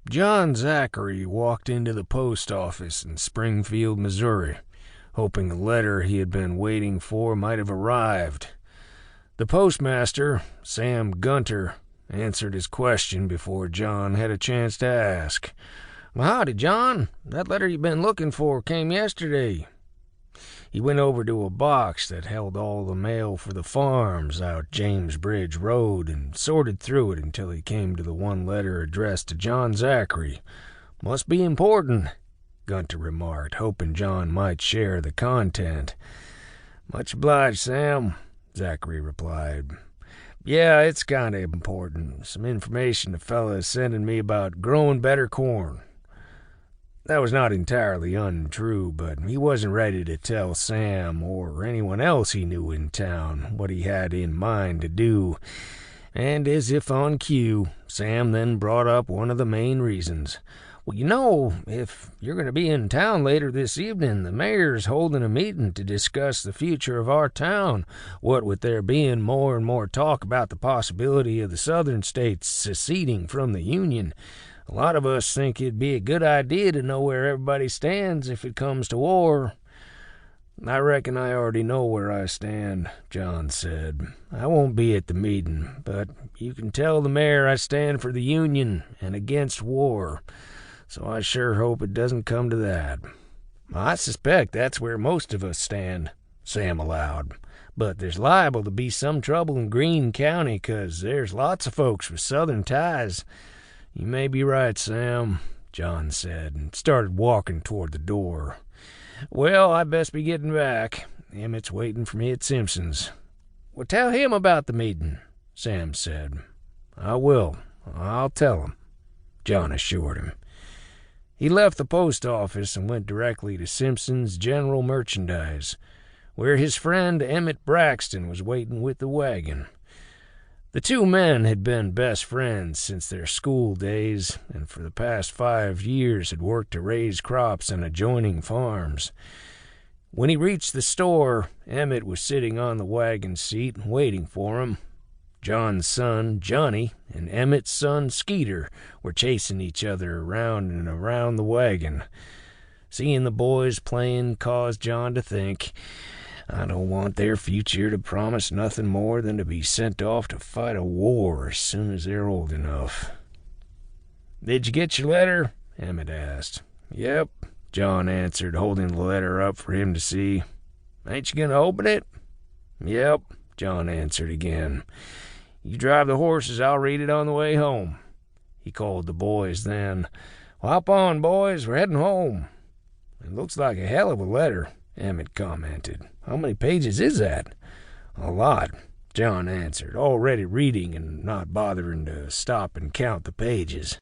John Zachary walked into the post office in Springfield, Missouri, hoping the letter he had been waiting for might have arrived. The postmaster, Sam Gunter, answered his question before John had a chance to ask. "Well, howdy, John. That letter you've been looking for came yesterday." He went over to a box that held all the mail for the farms out James Bridge Road and sorted through it until he came to the one letter addressed to John Zachary. "Must be important," Gunter remarked, hoping John might share the content. "Much obliged, Sam," Zachary replied. "Yeah, it's kind of important. Some information the fella is sending me about growing better corn." That was not entirely untrue, but he wasn't ready to tell Sam or anyone else he knew in town what he had in mind to do. And as if on cue, Sam then brought up one of the main reasons. "Well, you know, if you're going to be in town later this evening, the mayor's holding a meeting to discuss the future of our town, what with there being more and more talk about the possibility of the southern states seceding from the Union. A lot of us think it'd be a good idea to know where everybody stands if it comes to war." "I reckon I already know where I stand," John said. "I won't be at the meeting, but you can tell the mayor I stand for the Union and against war, so I sure hope it doesn't come to that." "I suspect that's where most of us stand," Sam allowed. "But there's liable to be some trouble in Greene County, 'cause there's lots of folks with Southern ties." "You may be right, Sam," John said, and started walking toward the door. "Well, I best be getting back. Emmett's waiting for me at Simpson's." "Well, tell him about the meeting," Sam said. "I will. I'll tell him," John assured him. He left the post office and went directly to Simpson's General Merchandise, where his friend Emmett Braxton was waiting with the wagon. The two men had been best friends since their school days, and for the past 5 years had worked to raise crops on adjoining farms. When he reached the store, Emmett was sitting on the wagon seat waiting for him. John's son, Johnny, and Emmett's son, Skeeter, were chasing each other around and around the wagon. Seeing the boys playing caused John to think, "I don't want their future to promise nothing more than to be sent off to fight a war as soon as they're old enough." "Did you get your letter?" Emmett asked. "Yep," John answered, holding the letter up for him to see. "Ain't you going to open it?" "Yep," John answered again. "You drive the horses. I'll read it on the way home." He called the boys then. "Well, hop on, boys. We're heading home." "It looks like a hell of a letter," Emmett commented. "How many pages is that?" "A lot," John answered, already reading and not bothering to stop and count the pages.